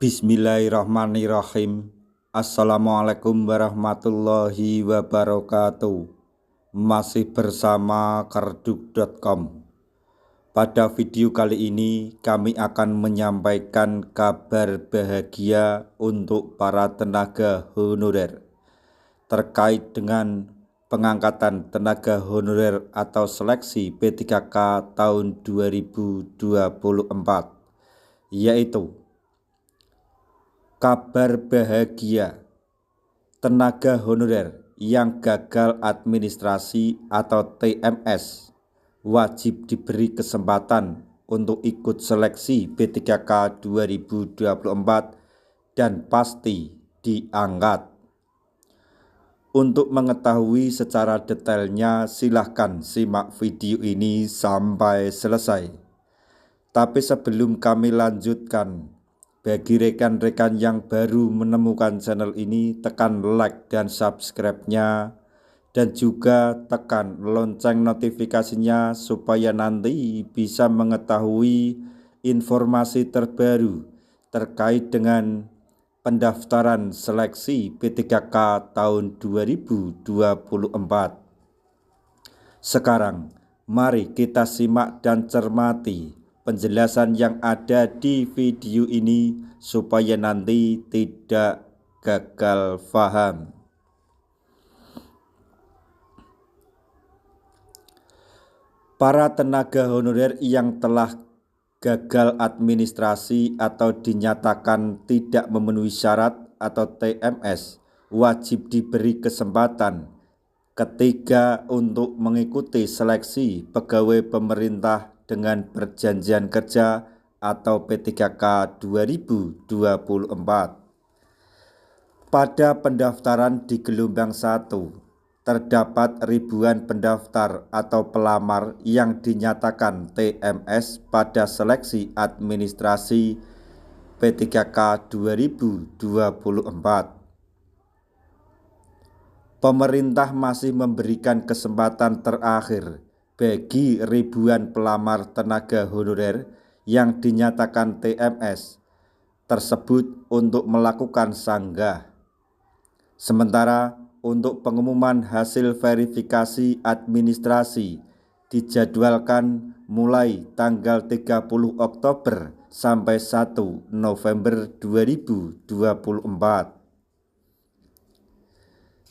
Bismillahirrahmanirrahim. Assalamualaikum warahmatullahi wabarakatuh. Masih bersama kerduk.com. Pada video kali ini kami akan menyampaikan kabar bahagia untuk para tenaga honorer terkait dengan pengangkatan tenaga honorer atau seleksi P3K tahun 2024, yaitu kabar bahagia, tenaga honorer yang gagal administrasi atau TMS wajib diberi kesempatan untuk ikut seleksi P3K 2024 dan pasti diangkat. Untuk mengetahui secara detailnya, silahkan simak video ini sampai selesai. Tapi sebelum kami lanjutkan, bagi rekan-rekan yang baru menemukan channel ini, tekan like dan subscribe-nya, dan juga tekan lonceng notifikasinya supaya nanti bisa mengetahui informasi terbaru terkait dengan pendaftaran seleksi P3K tahun 2024. Sekarang, mari kita simak dan cermati penjelasan yang ada di video ini supaya nanti tidak gagal paham. Para tenaga honorer yang telah gagal administrasi atau dinyatakan tidak memenuhi syarat atau TMS wajib diberi kesempatan ketiga untuk mengikuti seleksi pegawai pemerintah dengan perjanjian kerja atau P3K 2024. Pada pendaftaran di gelombang 1, terdapat ribuan pendaftar atau pelamar yang dinyatakan TMS pada seleksi administrasi P3K 2024. Pemerintah masih memberikan kesempatan terakhir bagi ribuan pelamar tenaga honorer yang dinyatakan TMS tersebut untuk melakukan sanggah. Sementara untuk pengumuman hasil verifikasi administrasi dijadwalkan mulai tanggal 30 Oktober sampai 1 November 2024.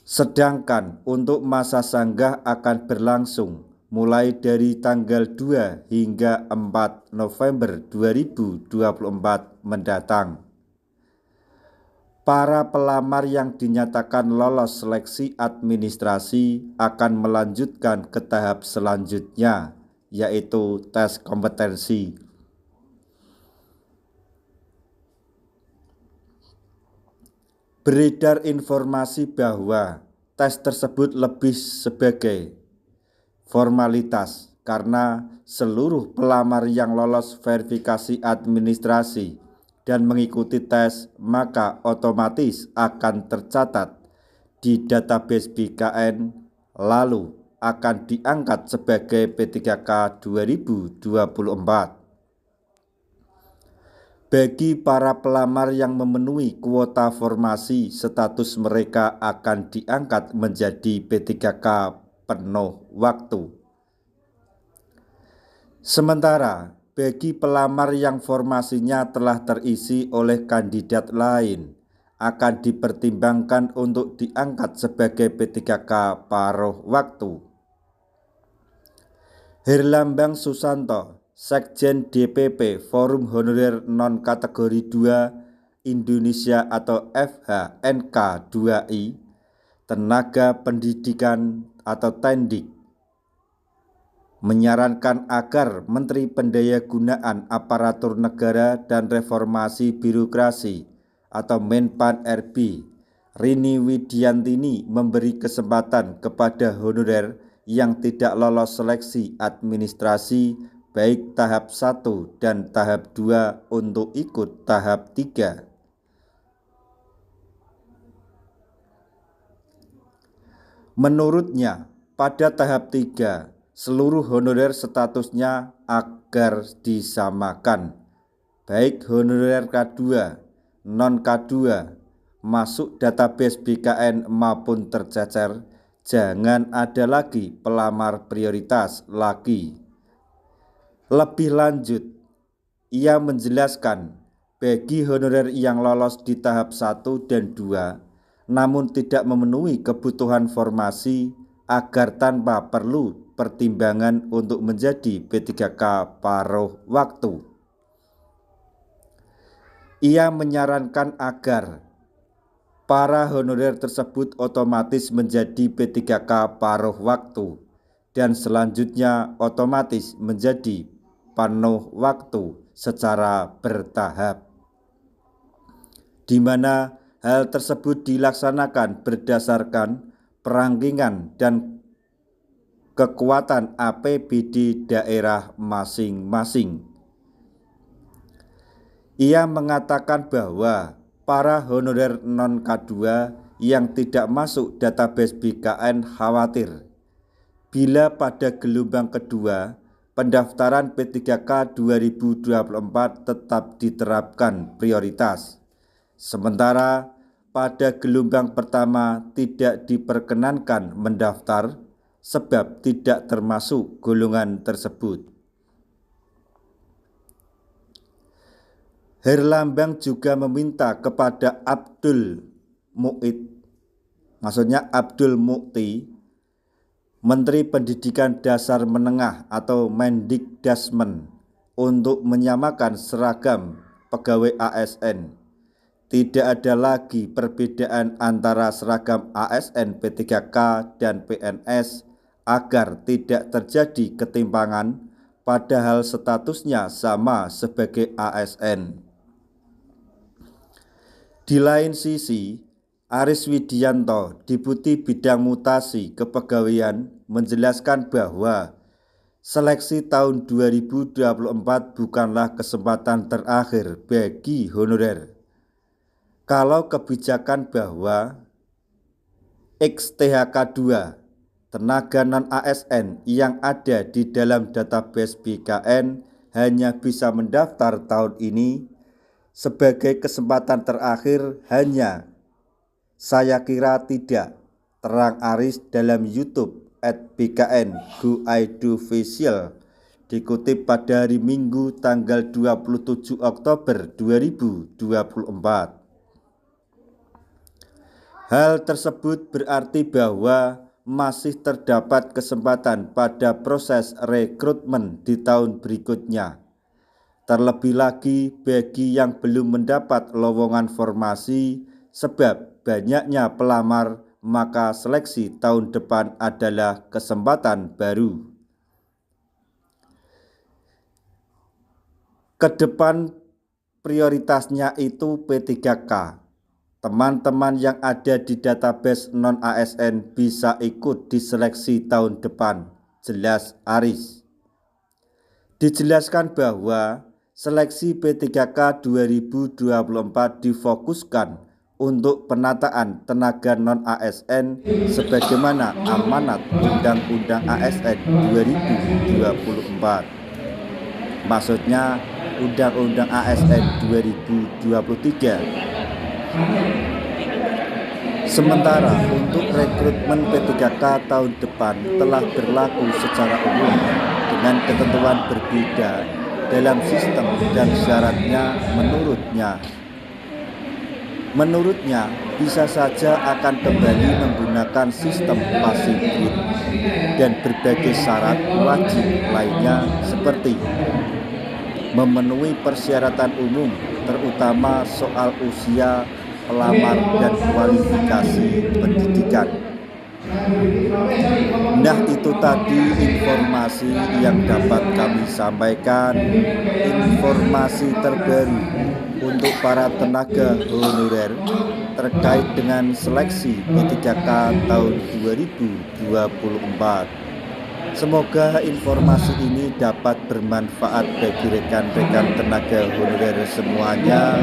Sedangkan untuk masa sanggah akan berlangsung mulai dari tanggal 2 hingga 4 November 2024 mendatang. Para pelamar yang dinyatakan lolos seleksi administrasi akan melanjutkan ke tahap selanjutnya, yaitu tes kompetensi. Beredar informasi bahwa tes tersebut lebih sebagai formalitas karena seluruh pelamar yang lolos verifikasi administrasi dan mengikuti tes maka otomatis akan tercatat di database BKN lalu akan diangkat sebagai P3K 2024. Bagi para pelamar yang memenuhi kuota formasi, status mereka akan diangkat menjadi P3K penuh waktu. Sementara bagi pelamar yang formasinya telah terisi oleh kandidat lain akan dipertimbangkan untuk diangkat sebagai P3K paruh waktu. Herlambang Susanto, Sekjen DPP Forum Honorer Non Kategori 2 Indonesia atau FHNK 2I, Tenaga Pendidikan atau Tendik, menyarankan agar Menteri Pendayagunaan Aparatur Negara dan Reformasi Birokrasi atau Menpan RB Rini Widiantini memberi kesempatan kepada honorer yang tidak lolos seleksi administrasi baik tahap 1 dan tahap 2 untuk ikut tahap 3. Menurutnya, pada tahap 3, seluruh honorer statusnya agar disamakan, baik honorer K2 non K2 masuk database BKN maupun tercecer, jangan ada lagi pelamar prioritas lagi. Lebih lanjut, ia menjelaskan bagi honorer yang lolos di tahap 1 dan 2 namun tidak memenuhi kebutuhan formasi agar tanpa perlu pertimbangan untuk menjadi P3K paruh waktu. Ia menyarankan agar para honorer tersebut otomatis menjadi P3K paruh waktu dan selanjutnya otomatis menjadi penuh waktu secara bertahap, di mana hal tersebut dilaksanakan berdasarkan perangkingan dan kekuatan APBD daerah masing-masing. Ia mengatakan bahwa para honorer non K2 yang tidak masuk database BKN khawatir bila pada gelombang kedua pendaftaran P3K 2024 tetap diterapkan prioritas, sementara pada gelombang pertama tidak diperkenankan mendaftar sebab tidak termasuk golongan tersebut. Herlambang juga meminta kepada Abdul Mukti, Menteri Pendidikan Dasar Menengah atau Mendikdasmen, untuk menyamakan seragam pegawai ASN. Tidak ada lagi perbedaan antara seragam ASN P3K dan PNS agar tidak terjadi ketimpangan padahal statusnya sama sebagai ASN. Di lain sisi, Aris Widianto, Deputi Bidang Mutasi Kepegawaian, menjelaskan bahwa seleksi tahun 2024 bukanlah kesempatan terakhir bagi honorer. Kalau kebijakan bahwa XTHK 2 tenaga non-ASN yang ada di dalam database BKN hanya bisa mendaftar tahun ini sebagai kesempatan terakhir saya kira tidak, terang Aris dalam YouTube @BKN_GoIDOFficial dikutip pada hari Minggu tanggal 27 Oktober 2024. Hal tersebut berarti bahwa masih terdapat kesempatan pada proses rekrutmen di tahun berikutnya. Terlebih lagi bagi yang belum mendapat lowongan formasi sebab banyaknya pelamar, maka seleksi tahun depan adalah kesempatan baru. Kedepan prioritasnya itu P3K. Teman-teman yang ada di database non-ASN bisa ikut di seleksi tahun depan, jelas Aris. Dijelaskan bahwa seleksi P3K 2024 difokuskan untuk penataan tenaga non-ASN sebagaimana amanat Undang-Undang ASN 2024. Maksudnya Undang-Undang ASN 2023. Sementara untuk rekrutmen P3K tahun depan telah berlaku secara umum dengan ketentuan berbeda dalam sistem dan syaratnya menurutnya bisa saja akan kembali menggunakan sistem passing grade dan berbagai syarat wajib lainnya seperti memenuhi persyaratan umum terutama soal usia pelamar dan kualifikasi pendidikan. Nah, itu tadi informasi yang dapat kami sampaikan, informasi terbaru untuk para tenaga honorer terkait dengan seleksi P3K tahun 2024. Semoga informasi ini dapat bermanfaat bagi rekan-rekan tenaga honorer semuanya.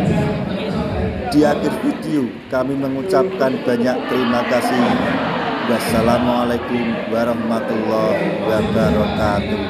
Di akhir video kami mengucapkan banyak terima kasih. Wassalamualaikum warahmatullahi wabarakatuh.